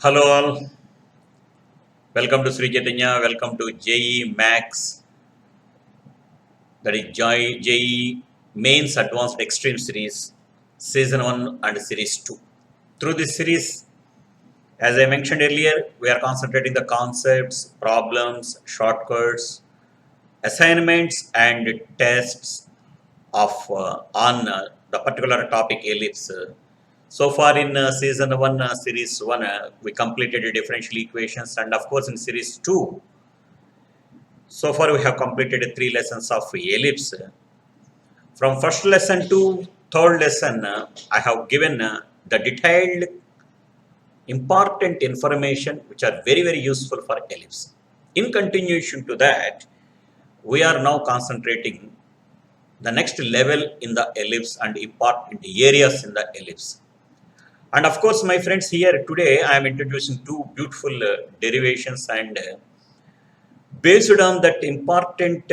Hello all, welcome to Sri Chaitanya, welcome to JE Max, that is JE Mains Advanced Extreme Series, Season 1 and Series 2. Through this series, as I mentioned earlier, we are concentrating the concepts, problems, shortcuts, assignments and tests of on the particular topic ellipse. So far in Season 1, Series 1, we completed the differential equations, and of course in Series 2, so far we have completed three lessons of ellipse. From first lesson to third lesson, I have given the detailed important information which are very useful for ellipse. In continuation to that, we are now concentrating the next level in the ellipse and important areas in the ellipse. And of course, my friends, here today I am introducing two beautiful derivations, and based on that important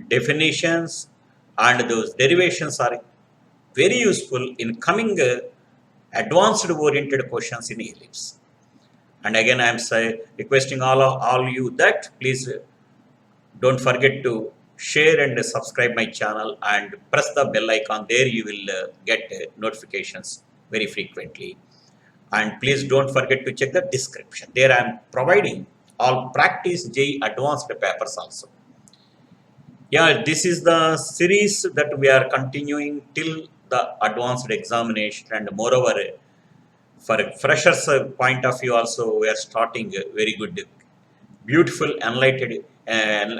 definitions, and those derivations are very useful in coming advanced oriented questions in ellipse. And again, I am requesting all you that please don't forget to share and subscribe my channel and press the bell icon. There you will get notifications very frequently. And please don't forget to check the description. There I am providing all practice JEE advanced papers also. Yeah, this is the series that we are continuing till the advanced examination, and moreover, for a freshers point of view also, we are starting very good, beautiful, enlightened, and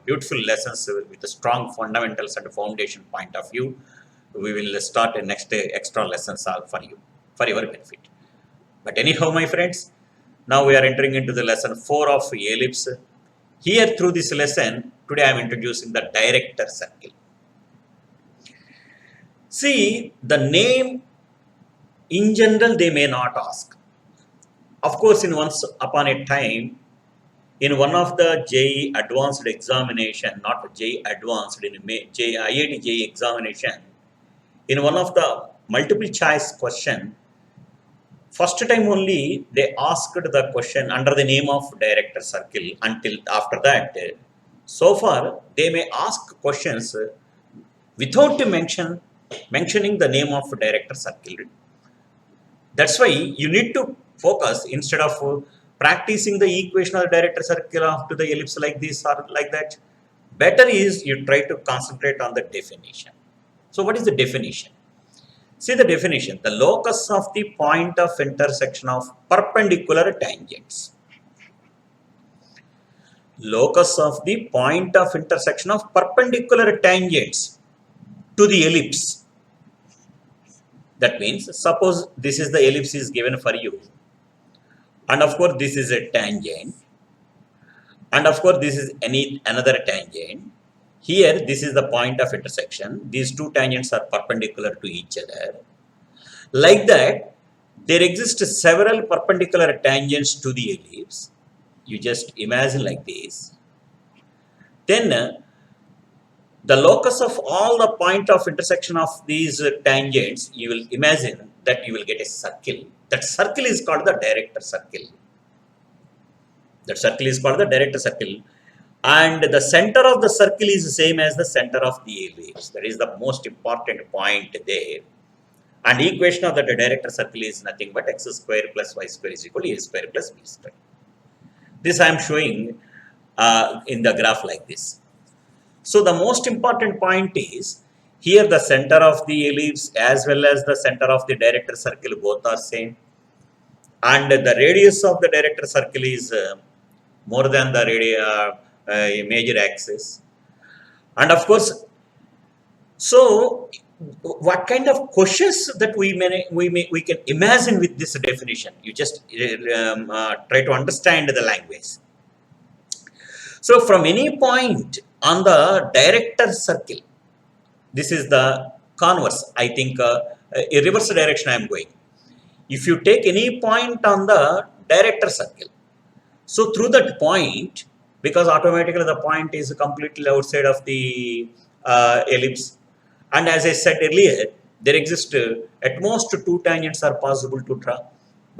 beautiful lessons with the strong fundamentals and foundation point of view. We will start the next extra lessons for you, for your benefit. But anyhow, my friends, now we are entering into the lesson 4 of ellipse. Here through this lesson, today I am introducing the director circle. See, the name in general they may not ask. Of course, in once upon a time, in one of the JEE advanced examination, not JEE advanced, in IIT JEE examination, in one of the multiple choice question, first time only they asked the question under the name of director circle. Until after that, so far they may ask questions without mentioning the name of director circle. That's why you need to focus instead of practicing the equation of the director circle after the ellipse like this or like that. Better is you try to concentrate on the definition. So what is the definition? See the definition: the locus of the point of intersection of perpendicular tangents. Locus of the point of intersection of perpendicular tangents to the ellipse. That means, suppose this is the ellipse is given for you, and of course this is a tangent, and of course this is another tangent. Here this is the point of intersection. These two tangents are perpendicular to each other. Like that, there exist several perpendicular tangents to the ellipse. You just imagine like this. Then the locus of all the point of intersection of these tangents, you will imagine that you will get a circle. That circle is called the director circle. That circle is called the director circle. And the center of the circle is the same as the center of the ellipse. That is the most important point there. And equation of the director circle is nothing but x square plus y square is equal to a square plus b square. This I am showing in the graph like this. So the most important point is, here the center of the ellipse as well as the center of the director circle both are same. And the radius of the director circle is more than the major axis. And of course, so what kind of questions that we can imagine with this definition? You just try to understand the language. So from any point on the director circle, this is the converse. I think a reverse direction I am going. If you take any point on the director circle, so through that point, because automatically the point is completely outside of the ellipse, and as I said earlier, there exist at most two tangents are possible to draw.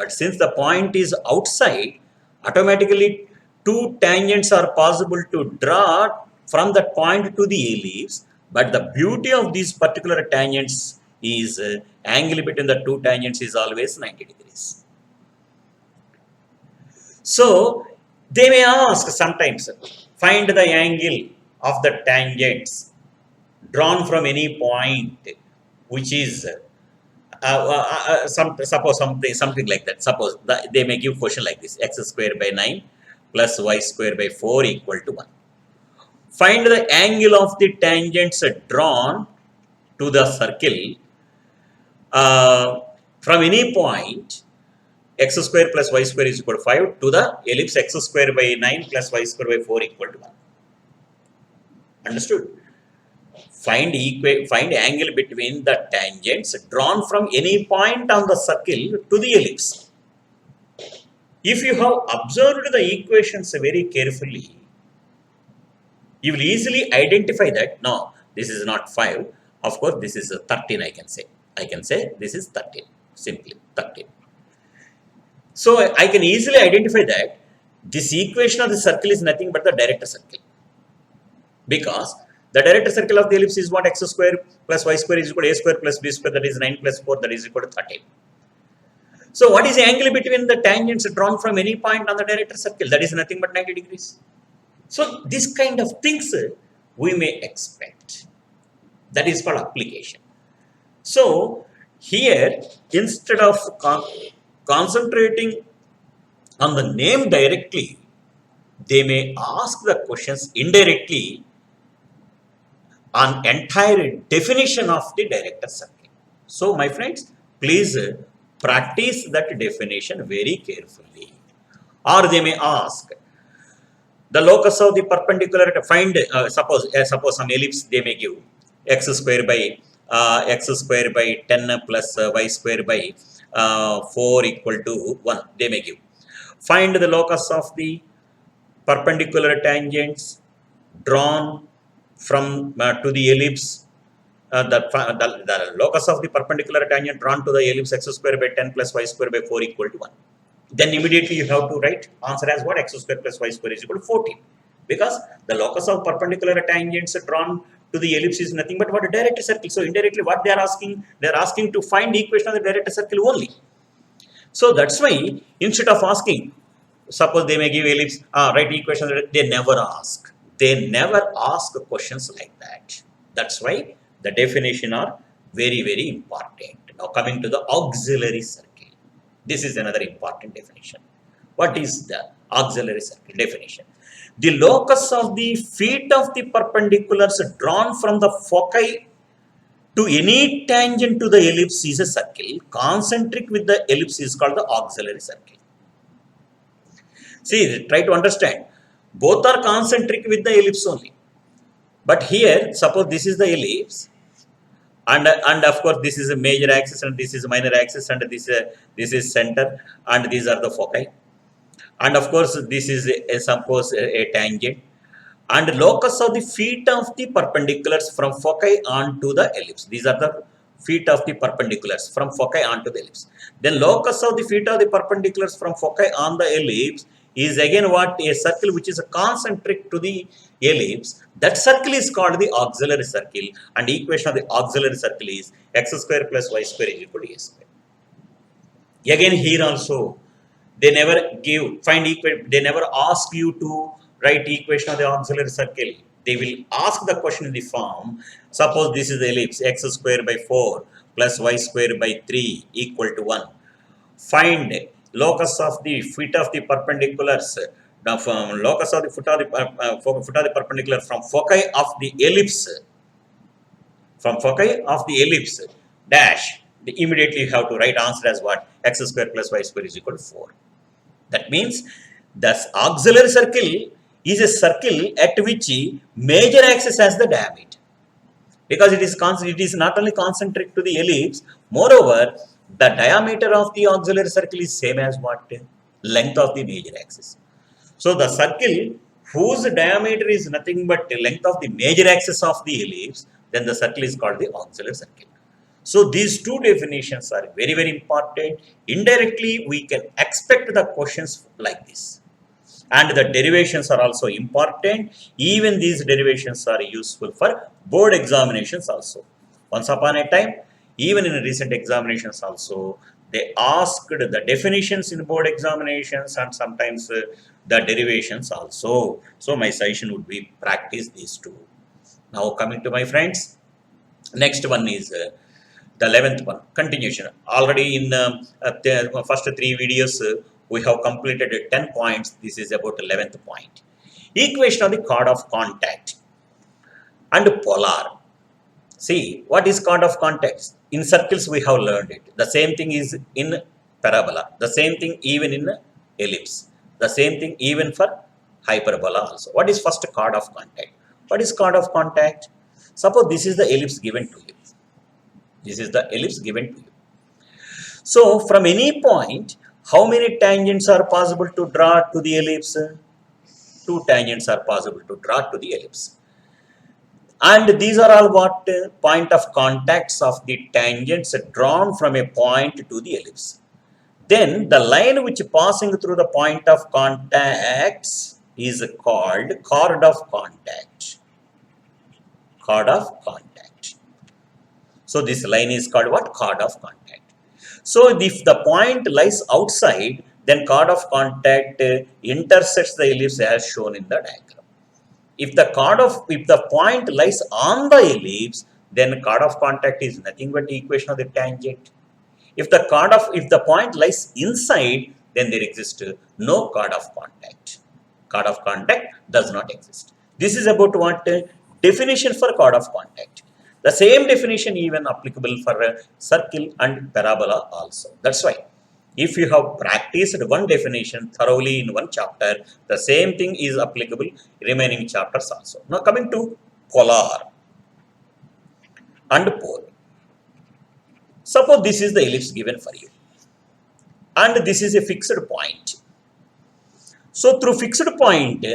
But since the point is outside, automatically two tangents are possible to draw from that point to the ellipse. But the beauty of these particular tangents is angle between the two tangents is always 90 degrees. So they may ask sometimes, find the angle of the tangents drawn from any point which is suppose something like that. Suppose they may give question like this: x square by 9 plus y square by 4 equal to 1. Find the angle of the tangents drawn to the circle from any point x square plus y square is equal to 5 to the ellipse x square by 9 plus y square by 4 equal to 1. Understood? Find angle between the tangents drawn from any point on the circle to the ellipse. If you have observed the equations very carefully, you will easily identify that no, this is not 5. Of course, this is 13. I can say this is 13. Simply 13. So I can easily identify that this equation of the circle is nothing but the director circle, because the director circle of the ellipse is what? X square plus y square is equal to a square plus b square, that is 9 plus 4, that is equal to 13. So what is the angle between the tangents drawn from any point on the director circle? That is nothing but 90 degrees. So this kind of things we may expect. That is called application. So here, instead of concentrating on the name directly, they may ask the questions indirectly on entire definition of the director circle. So my friends, please practice that definition very carefully. Or they may ask the locus of the perpendicular, find suppose some ellipse they may give x square by 10 plus y square by 4 equal to 1, they may give. Find the locus of the perpendicular tangents drawn from to the ellipse, the locus of the perpendicular tangent drawn to the ellipse x square by 10 plus y square by 4 equal to 1. Then immediately you have to write answer as what? X square plus y square is equal to 14. Because the locus of perpendicular tangents drawn to the ellipse is nothing but what? A director circle. So indirectly what they are asking? They are asking to find the equation of the director circle only. So that's why instead of asking, suppose they may give ellipse, write equation, they never ask. They never ask questions like that. That's why the definition are very, very important. Now coming to the auxiliary circle. This is another important definition. What is the auxiliary circle definition? The locus of the feet of the perpendiculars drawn from the foci to any tangent to the ellipse is a circle. Concentric with the ellipse is called the auxiliary circle. See, try to understand. Both are concentric with the ellipse only. But here, suppose this is the ellipse, and of course this is a major axis and this is a minor axis, and this is center, and these are the foci. And of course this is suppose a tangent, and locus of the feet of the perpendiculars from foci onto the ellipse. These are the feet of the perpendiculars from foci onto the ellipse. Then locus of the feet of the perpendiculars from foci on the ellipse is again what? A circle which is a concentric to the ellipse. That circle is called the auxiliary circle, and the equation of the auxiliary circle is x square plus y square is equal to a square. Again here also they never give they never ask you to write equation of the auxiliary circle. They will ask the question in the form, suppose this is the ellipse x square by 4 plus y square by 3 equal to 1. Find locus of the feet of the perpendiculars, from locus of the foot of the perpendicular from foci of the ellipse, dash. Immediately you have to write answer as what? X square plus y square is equal to 4. That means the auxiliary circle is a circle at which major axis has the diameter, because it is not only concentric to the ellipse, moreover the diameter of the auxiliary circle is same as what? Length of the major axis. So the circle whose diameter is nothing but the length of the major axis of the ellipse, then the circle is called the auxiliary circle. So these two definitions are very, very important. Indirectly, we can expect the questions like this. And the derivations are also important. Even these derivations are useful for board examinations also. Once upon a time, even in recent examinations also, they asked the definitions in board examinations and sometimes the derivations also. So my suggestion would be practice these two. Now coming to my friends, next one is the 11th one, continuation. Already in the first three videos, we have completed 10 points. This is about 11th point. Equation of the chord of contact and polar. See, what is chord of contact? In circles, we have learned it. The same thing is in parabola. The same thing even in ellipse. The same thing even for hyperbola also. What is first chord of contact? What is chord of contact? Suppose this is the ellipse given to you. This is the ellipse given to you. So from any point, how many tangents are possible to draw to the ellipse? Two tangents are possible to draw to the ellipse. And these are all what? Point of contacts of the tangents drawn from a point to the ellipse. Then the line which passing through the point of contacts is called chord of contact. Chord of contact. So this line is called what? Chord of contact. So if the point lies outside, then chord of contact intersects the ellipse as shown in the diagram. If the point lies on the ellipse, then chord of contact is nothing but the equation of the tangent. If the point lies inside, then there exists no chord of contact. Chord of contact does not exist. This is about what? Definition for chord of contact. The same definition even applicable for circle and parabola also. That's why if you have practiced one definition thoroughly in one chapter, the same thing is applicable remaining chapters also. Now coming to polar and pole. Suppose this is the ellipse given for you and this is a fixed point. So through fixed point,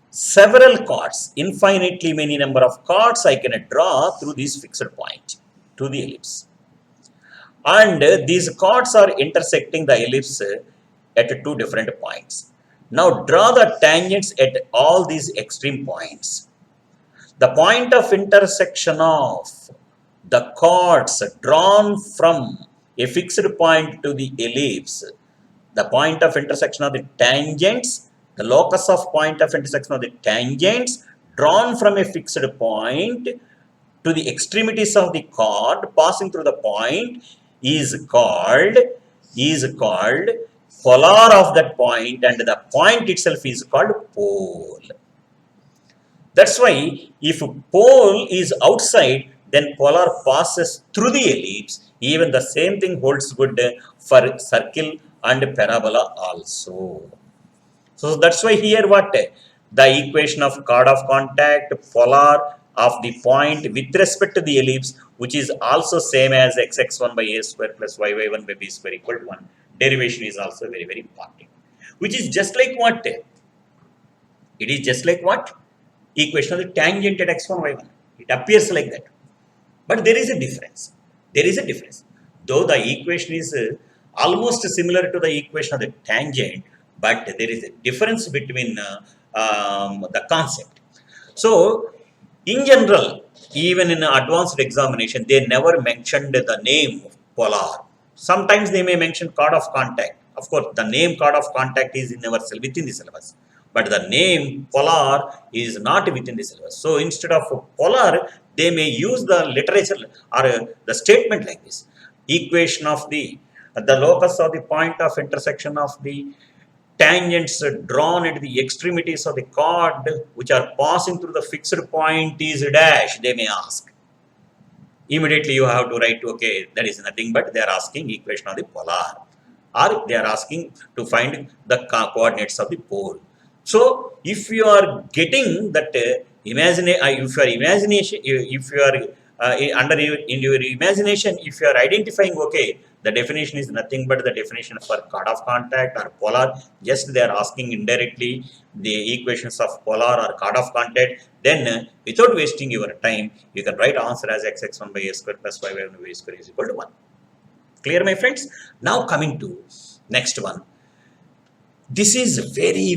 several chords, infinitely many number of chords I can draw through this fixed point to the ellipse. And these chords are intersecting the ellipse at two different points. Now draw the tangents at all these extreme points. The point of intersection of the chords drawn from a fixed point to the ellipse, the point of intersection of the tangents, the locus of point of intersection of the tangents drawn from a fixed point to the extremities of the chord passing through the point is called polar of that point, and the point itself is called pole. That's why if pole is outside, then polar passes through the ellipse. Even the same thing holds good for circle and parabola also. So that's why here what? The equation of chord of contact, polar of the point with respect to the ellipse, which is also same as xx1 by a square plus yy1 by b square equal to 1. Derivation is also very, very important. Which is just like what? It is just like what? Equation of the tangent at x1, y1. It appears like that. But there is a difference. There is a difference. Though the equation is almost similar to the equation of the tangent, but there is a difference between the concept. So, in general, even in advanced examination, they never mentioned the name polar. Sometimes they may mention chord of contact. Of course, the name chord of contact is within the syllabus. But the name polar is not within the syllabus. So, instead of polar, they may use the literature or the statement like this. Equation of the locus of the point of intersection of the tangents drawn at the extremities of the chord which are passing through the fixed point is dash, they may ask. Immediately you have to write, okay, that is nothing but they are asking equation of the polar, or they are asking to find the coordinates of the pole. So if you are getting that if you are in your imagination, if you are identifying, okay, the definition is nothing but the definition for chord of contact or polar, just they are asking indirectly the equations of polar or chord of contact, then without wasting your time, you can write answer as xx1 by a square plus y1 by a square is equal to 1. Clear, my friends? Now coming to next one. This is very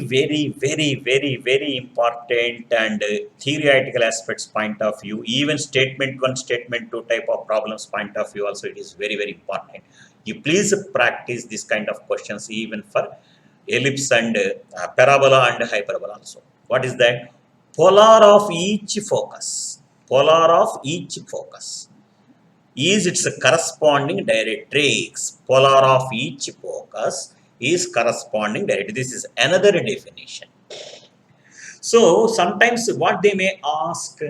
important and theoretical aspects point of view. Even statement 1, statement 2 type of problems point of view also, it is very important. You please practice this kind of questions even for ellipse and parabola and hyperbola also. What is that? Polar of each focus. Polar of each focus is its corresponding directrix. Polar of each focus is corresponding directrix. This is another definition. So sometimes what they may ask,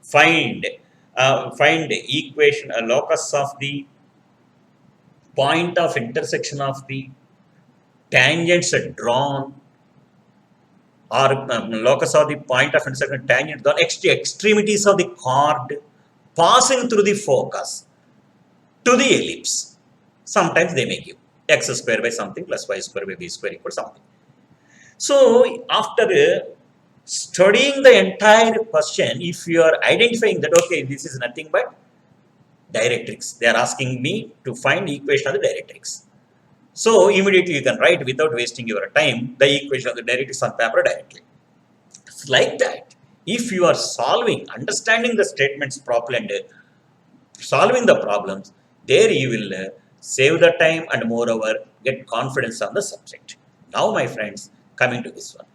find equation, a locus of the point of intersection of the tangents drawn, or locus of the point of intersection tangent drawn extremities of the chord passing through the focus to the ellipse. Sometimes they may give x square by something plus y square by b square equals something. So after studying the entire question, if you are identifying that, okay, this is nothing but directrix, they are asking me to find the equation of the directrix. So immediately you can write without wasting your time the equation of the directrix on paper directly. It's like that. If you are understanding the statements properly and solving the problems, there you will save the time and moreover get confidence on the subject. Now, my friends, coming to this one.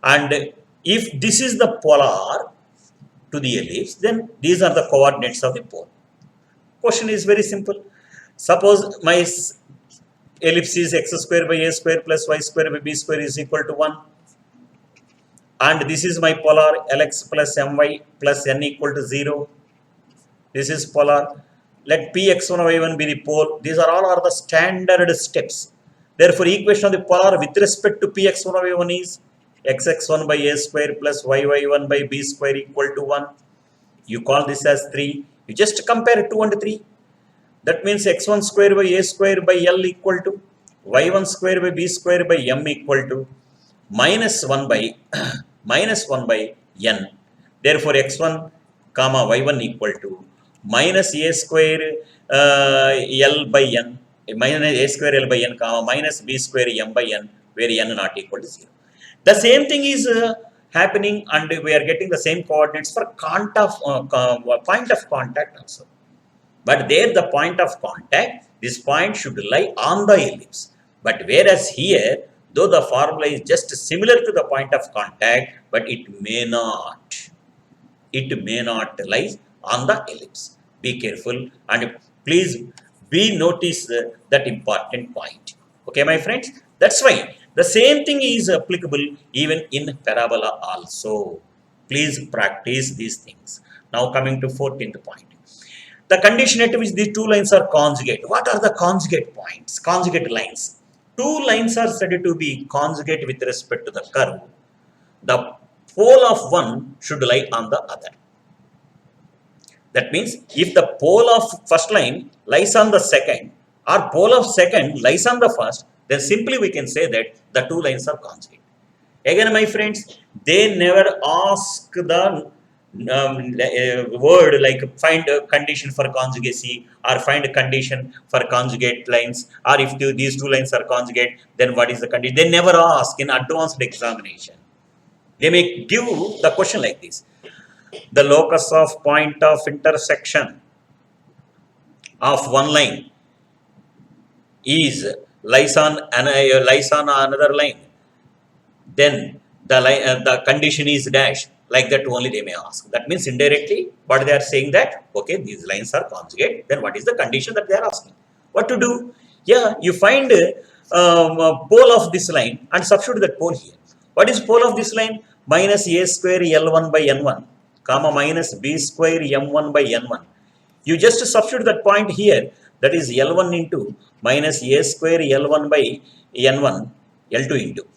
And if this is the polar to the ellipse, then these are the coordinates of the pole. Question is very simple. Suppose my ellipse is x square by a square plus y square by b square is equal to 1. And this is my polar Lx plus My plus n equal to 0. This is polar. Let Px1 y1 be the pole. These are all the standard steps. Therefore, equation of the polar with respect to Px1 y1 is xx1 by a square plus yy1 by b square equal to 1. You call this as 3. You just compare 2 and 3. That means x1 square by a square by L equal to y1 square by b square by m equal to minus 1 by n. Therefore, x1 comma y1 equal to minus a square L by n, minus a square L by n comma minus b square m by n, where n not equal to 0. The same thing is happening, and we are getting the same coordinates for point of contact also. But there the point of contact, this point should lie on the ellipse. But whereas here, though the formula is just similar to the point of contact, but it may not lie on the ellipse. Be careful and please notice that important point. Okay, my friends? That's why the same thing is applicable even in parabola also. Please practice these things. Now coming to 14th point. The condition at which these two lines are conjugate. What are the conjugate points? Conjugate lines. Two lines are said to be conjugate with respect to the curve. The pole of one should lie on the other. That means if the pole of first line lies on the second, or pole of second lies on the first, then simply we can say that the two lines are conjugate. Again, my friends, they never ask the word like find a condition for conjugacy or find a condition for conjugate lines, or if these two lines are conjugate, then what is the condition? They never ask in advanced examination. They may give the question like this. The locus of point of intersection of one line is lies on another line. Then the condition is dash. Like that only they may ask. That means indirectly what they are saying that, okay, these lines are conjugate. Then what is the condition that they are asking? What to do? Yeah, you find pole of this line and substitute that pole here. What is pole of this line? Minus a square L1 by N1, comma minus b square M1 by N1. You just substitute that point here. That is L1 into minus a square L1 by N1, L2 into,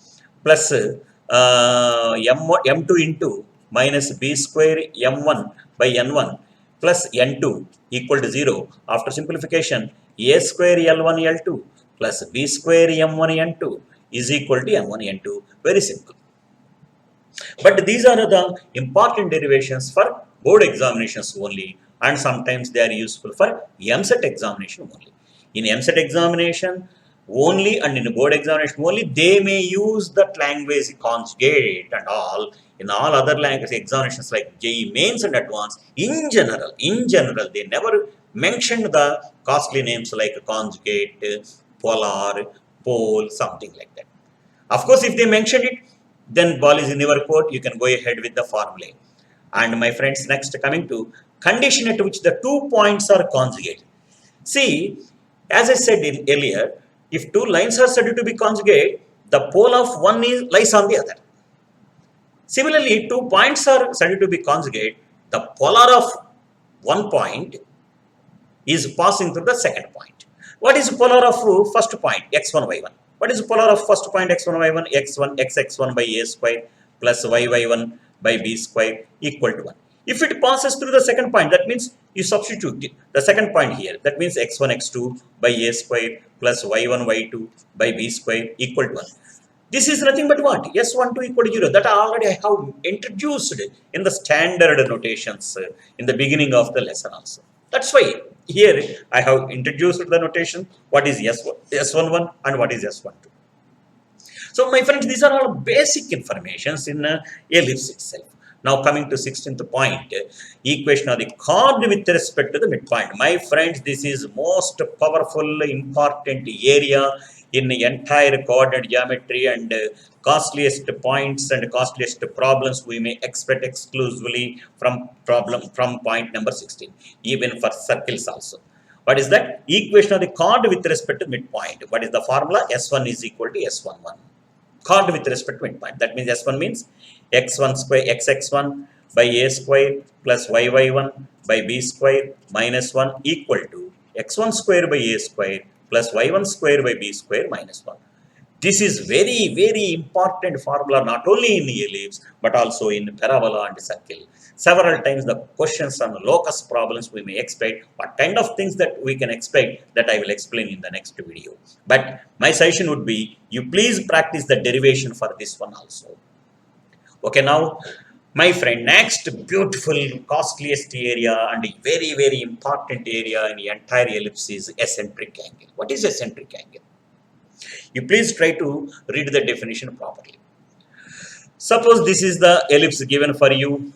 plus M2 into minus b square M1 by N1, plus n2 equal to 0. After simplification, a square L1 L2 plus b square m1 n2 is equal to m1 n2. Very simple. But these are the important derivations for board examinations only, and sometimes they are useful for MSET examination only. In MSET examination only and in board examination only, they may use that language conjugate and all. In all other language examinations like JEE mains and advanced, in general, they never mentioned the costly names like conjugate, polar, pole, something like that. Of course, if they mentioned it, then ball is in your court. You can go ahead with the formula. And my friends, next coming to condition at which the 2 points are conjugate. See, as I said earlier, if two lines are said to be conjugate, the pole of one lies on the other. Similarly, 2 points are said to be conjugate. The polar of one point is passing through the second point. What is polar of first point? X1, Y1. What is polar of first point? X1, Y1, X1, Xx1 by A square plus YY1 by B square equal to 1. If it passes through the second point, that means you substitute the second point here. That means X1, X2 by A square plus Y1, Y2 by B square equal to 1. This is nothing but what? S12 equal to 0. That already I have introduced in the standard notations in the beginning of the lesson also. That's why here I have introduced the notation. What is S11 and what is S12. So my friends, these are all basic informations in ellipse itself. Now coming to 16th point, equation of the chord with respect to the midpoint. My friends, this is most powerful, important area in the entire coordinate geometry, and costliest points and costliest problems we may expect exclusively from point number 16, even for circles also. What is that? Equation of the chord with respect to midpoint. What is the formula? S1 is equal to S11. Chord with respect to midpoint. That means S1 means x1 square xx1 by a square plus yy1 by b square minus 1 equal to x1 square by a square plus y1 square by b square minus 1. This is very, very important formula, not only in ellipse, but also in parabola and circle. Several times the questions on locus problems we may expect, what kind of things that we can expect, that I will explain in the next video. But my suggestion would be, you please practice the derivation for this one also. Okay, now, my friend, next beautiful, costliest area and very, very important area in the entire ellipse is eccentric angle. What is eccentric angle? You please try to read the definition properly. Suppose this is the ellipse given for you,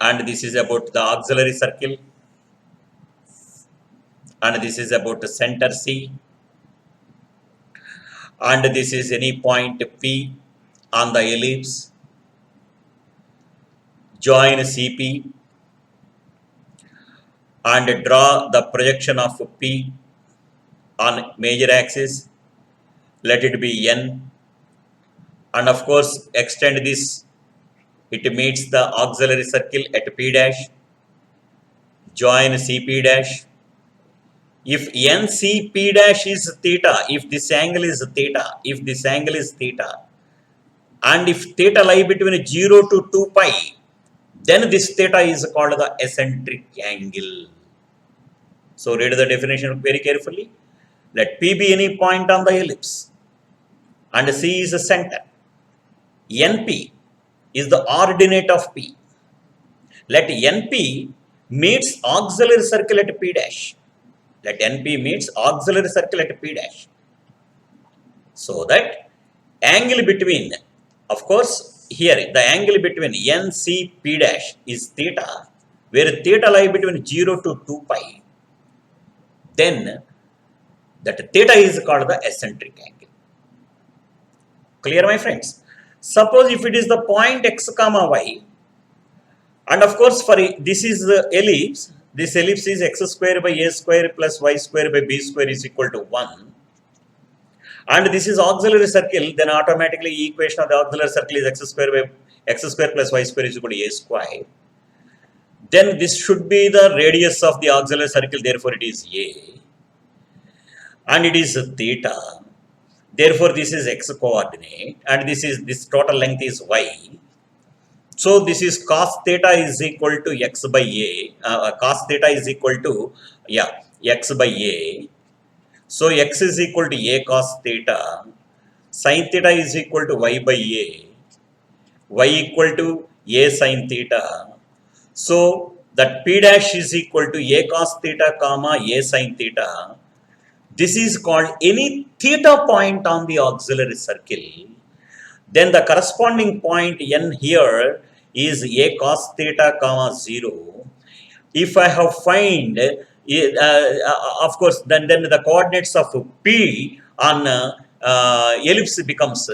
and this is about the auxiliary circle, and this is about the center C, and this is any point P on the ellipse. Join CP and draw the projection of P on major axis. Let it be N, and of course extend this. It meets the auxiliary circle at P dash. Join CP dash. If NCP dash is theta, if this angle is theta, and if theta lie between 0 to 2 pi, then this theta is called the eccentric angle. So read the definition very carefully. Let P be any point on the ellipse, and C is the center. NP is the ordinate of P. Let NP meets auxiliary circle at P dash. Let NP meets auxiliary circle at P dash. So that angle between, of course, here the angle between NCP dash is theta, where theta lie between 0 to 2 pi. Then that theta is called the eccentric angle. Clear, my friends? Suppose if it is the point x comma y, and of course for this is the ellipse, this ellipse is x square by a square plus y square by b square is equal to 1. And this is auxiliary circle, then automatically equation of the auxiliary circle is x square plus y square is equal to a square. Then this should be the radius of the auxiliary circle, therefore it is a. And it is theta. Therefore this is x coordinate, and this total length is y. So this is cos theta is equal to x by a. Cos theta is equal to x by a. So x is equal to a cos theta. Sin theta is equal to y by a. Y equal to a sin theta. So that p dash is equal to a cos theta comma a sin theta. This is called any theta point on the auxiliary circle. Then the corresponding point n here is a cos theta comma 0. If I have find, of course, then the coordinates of p on ellipse becomes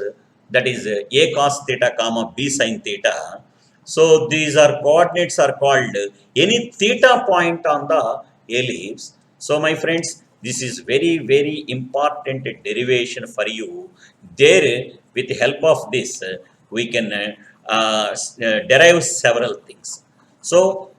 that is a cos theta comma b sin theta. So these are coordinates are called any theta point on the ellipse. So my friends, this is very important derivation for you. There, with the help of this, we can derive several things. So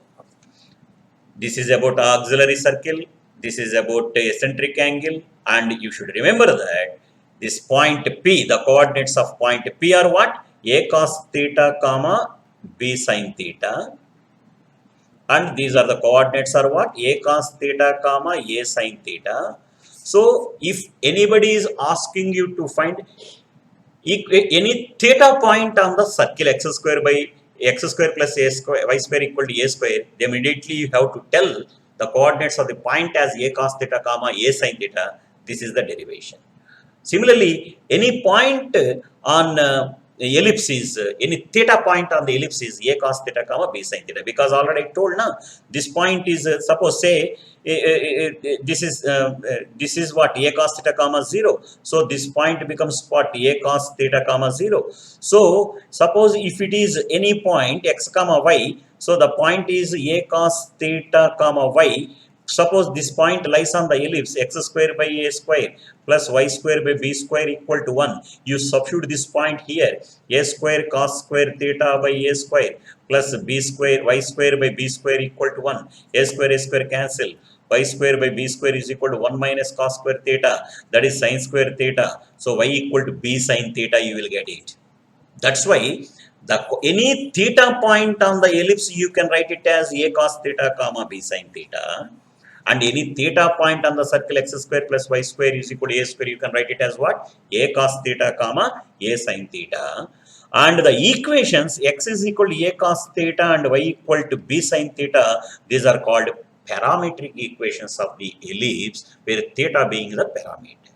this is about auxiliary circle, this is about eccentric angle, and you should remember that this point P, the coordinates of point P are what? A cos theta comma B sin theta. And these are the coordinates are what? A cos theta comma A sin theta. So if anybody is asking you to find any theta point on the circle x square plus a square y square equal to a square, then immediately you have to tell the coordinates of the point as a cos theta comma a sin theta. This is the derivation. Similarly, any point on ellipse is any theta point on the ellipse is a cos theta comma b sin theta, because already I told now this point is suppose say this is what a cos theta comma 0. So this point becomes what? A cos theta comma 0. So suppose if it is any point x comma y, so the point is a cos theta comma y. Suppose this point lies on the ellipse x square by a square plus y square by b square equal to 1. You substitute this point here, a square cos square theta by a square plus b square y square by b square equal to 1. A square cancel. Y square by b square is equal to 1 minus cos square theta, that is sin square theta. So y equal to b sin theta, you will get it. That's why any theta point on the ellipse you can write it as a cos theta comma b sin theta. And any theta point on the circle x square plus y square is equal to a square, you can write it as what? A cos theta comma a sin theta. And the equations x is equal to a cos theta and y equal to b sin theta, these are called parametric equations of the ellipse, where theta being the parameter.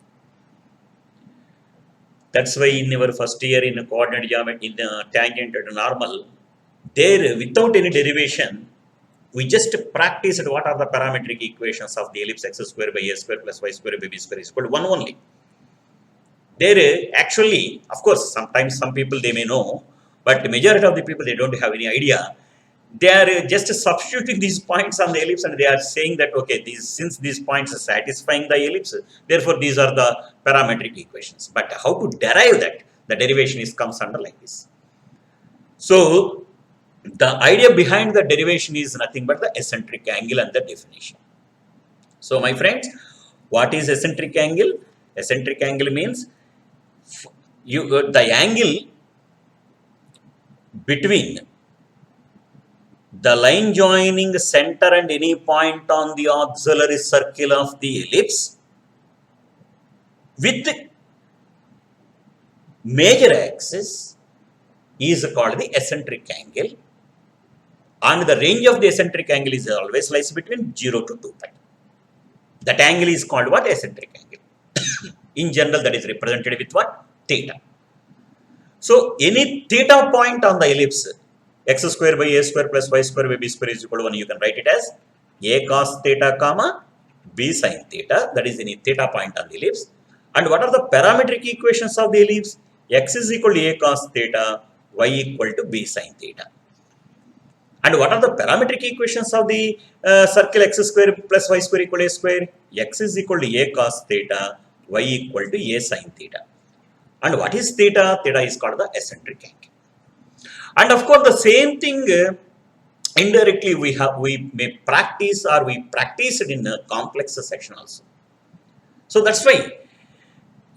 That's why in our first year in coordinate geometry, in the tangent and normal, there without any derivation, we just practiced what are the parametric equations of the ellipse x square by a square plus y square by b square is equal to 1 only. There actually, of course, sometimes some people they may know, but the majority of the people they don't have any idea. They are just substituting these points on the ellipse and they are saying that okay, since these points are satisfying the ellipse, therefore these are the parametric equations. But how to derive that? The derivation comes under like this. So the idea behind the derivation is nothing but the eccentric angle and the definition. So my friends, what is eccentric angle? Eccentric angle means the angle between the line joining center and any point on the auxiliary circle of the ellipse with major axis is called the eccentric angle. And the range of the eccentric angle is always lies between 0 to 2 pi. That angle is called what? Eccentric angle. In general, that is represented with what? Theta. So any theta point on the ellipse, x square by a square plus y square by b square is equal to 1, you can write it as a cos theta comma b sin theta, that is any theta point on the ellipse. And what are the parametric equations of the ellipse? X is equal to a cos theta, y equal to b sin theta. And what are the parametric equations of the circle x square plus y square equal to a square? X is equal to a cos theta, y equal to a sin theta. And what is theta? Theta is called the eccentric angle. And of course, the same thing indirectly we may practice or we practice it in a complex section also. So that's why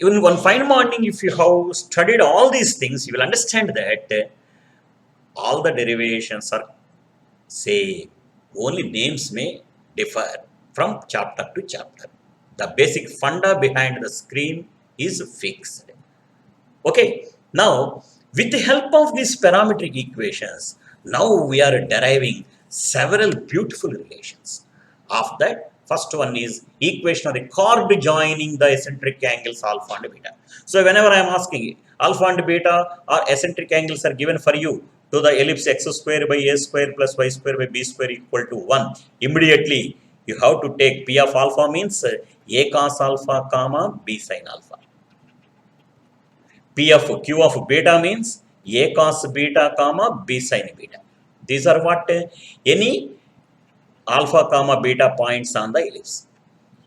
even one fine morning, if you have studied all these things, you will understand that All the derivations are same. Only names may differ from chapter to chapter. The basic funda behind the screen is fixed. Okay, now with the help of these parametric equations, now we are deriving several beautiful relations. Of that, first one is equation of the chord joining the eccentric angles alpha and beta. So whenever I am asking alpha and beta or eccentric angles are given for you to the ellipse x square by a square plus y square by b square equal to 1, immediately you have to take p of alpha means a cos alpha comma b sin alpha. P of Q of beta means A cos beta comma B sin beta. These are what any alpha comma beta points on the ellipse.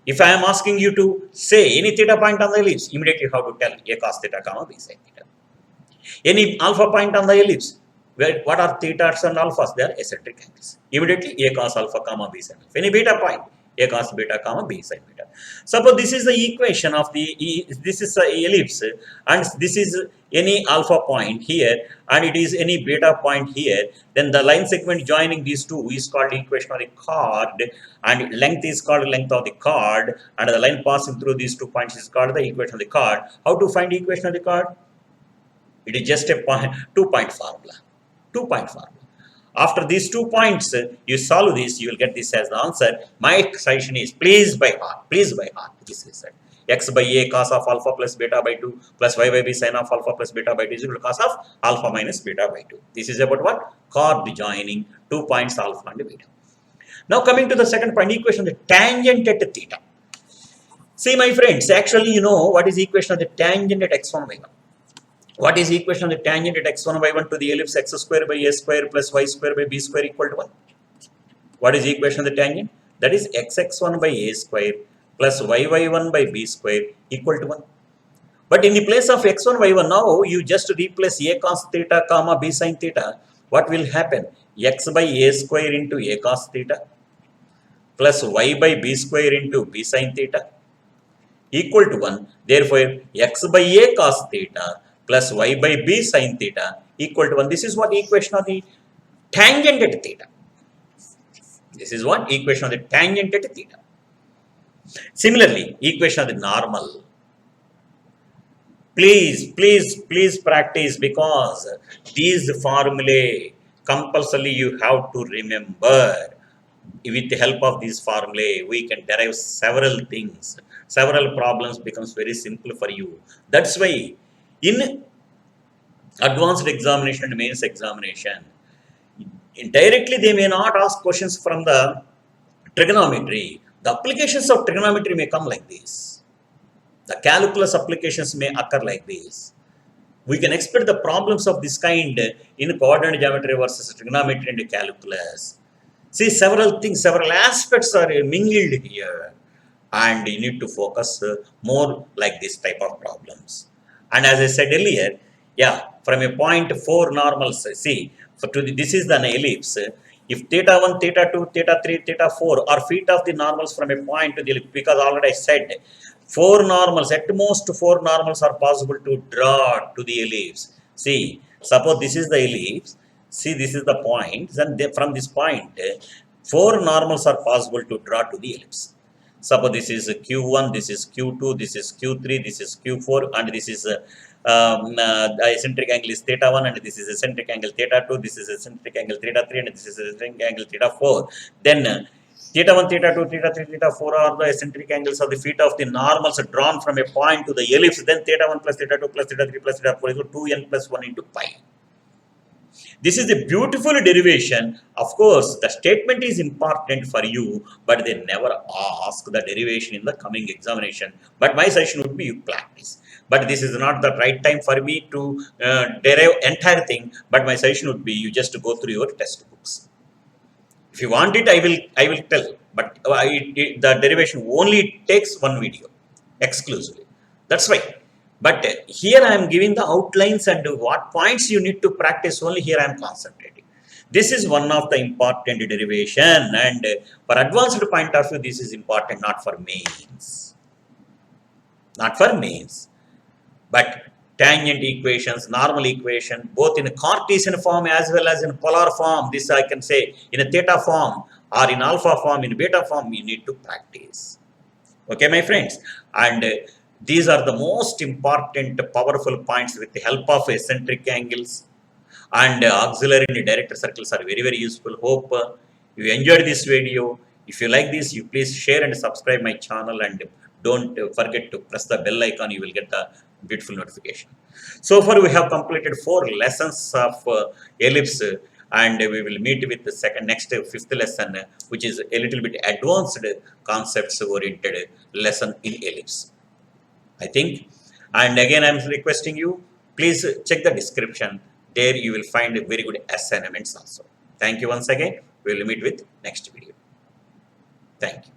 If I am asking you to say any theta point on the ellipse, immediately you have to tell A cos theta comma B sin theta. Any alpha point on the ellipse, what are thetas and alphas? They are eccentric angles. Immediately A cos alpha comma B sin alpha. Any beta point, A cos beta comma B sin beta. Suppose this is the equation of this is the ellipse and this is any alpha point here and it is any beta point here. Then the line segment joining these two is called equation of the chord and length is called length of the chord and the line passing through these 2 points is called the equation of the chord. How to find equation of the chord? It is just a 2-point formula. 2-point formula. After these 2 points, you solve this, you will get this as the answer. My suggestion is please by heart. Please by heart. This is it. X by A cos of alpha plus beta by 2 plus Y by B sin of alpha plus beta by 2 is equal to cos of alpha minus beta by 2. This is about what? Chord joining 2 points alpha and beta. Now coming to the second point, equation of the tangent at theta. See my friends, actually you know what is equation of the tangent at x1 y1. What is equation of the tangent at x1 y1 to the ellipse x square by a square plus y square by b square equal to 1? What is equation of the tangent? That is xx1 by a square plus yy1 by b square equal to 1. But in the place of x1 y1 now you just replace a cos theta comma b sin theta. What will happen? X by a square into a cos theta plus y by b square into b sin theta equal to 1. Therefore, x by a cos theta plus y by b sin theta equal to 1. This is what equation of the tangent at theta. This is what equation of the tangent at theta. Similarly, equation of the normal. Please practice because these formulae compulsorily you have to remember. With the help of these formulae, we can derive several things. Several problems becomes very simple for you. That's why in advanced examination and mains examination, directly they may not ask questions from the trigonometry. The applications of trigonometry may come like this. The calculus applications may occur like this. We can expect the problems of this kind in coordinate geometry versus trigonometry and calculus. See, several things, several aspects are mingled here. And you need to focus more like this type of problems. And as I said earlier, yeah, from a point 4 normals, see, this is an ellipse. If theta 1, theta 2, theta 3, theta 4 are feet of the normals from a point to the ellipse, because already I said 4 normals, at most 4 normals are possible to draw to the ellipse. See, suppose this is the ellipse, see this is the point, and from this point, 4 normals are possible to draw to the ellipse. Suppose this is Q1, this is Q2, this is Q3, this is Q4, and this is the eccentric angle is theta 1, and this is eccentric angle theta 2, this is eccentric angle theta 3, and this is eccentric angle theta 4. Then theta 1, theta 2, theta 3, theta 4 are the eccentric angles of the feet of the normals drawn from a point to the ellipse. Then theta 1 plus theta 2 plus theta 3 plus theta 4 is 2n plus 1 into pi. This is a beautiful derivation. Of course, the statement is important for you, but they never ask the derivation in the coming examination. But my suggestion would be you practice. But this is not the right time for me to derive entire thing. But my suggestion would be you just go through your textbooks. If you want it, I will tell. But the derivation only takes one video exclusively. That's why. But here I am giving the outlines and what points you need to practice only here I am concentrating. This is one of the important derivation and for advanced point of view this is important, not for mains. Not for mains. But tangent equations, normal equation, both in a Cartesian form as well as in polar form. This I can say in a theta form or in alpha form, in beta form, you need to practice. Okay, my friends. And these are the most important powerful points with the help of eccentric angles and auxiliary and director circles are very, very useful. Hope you enjoyed this video. If you like this, you please share and subscribe my channel and don't forget to press the bell icon. You will get the beautiful notification. So far, we have completed 4 lessons of ellipse and we will meet with the next 5th lesson, which is a little bit advanced concepts oriented lesson in ellipse, I think. And again, I'm requesting you, please check the description. There you will find very good assignments also. Thank you once again. We will meet with next video. Thank you.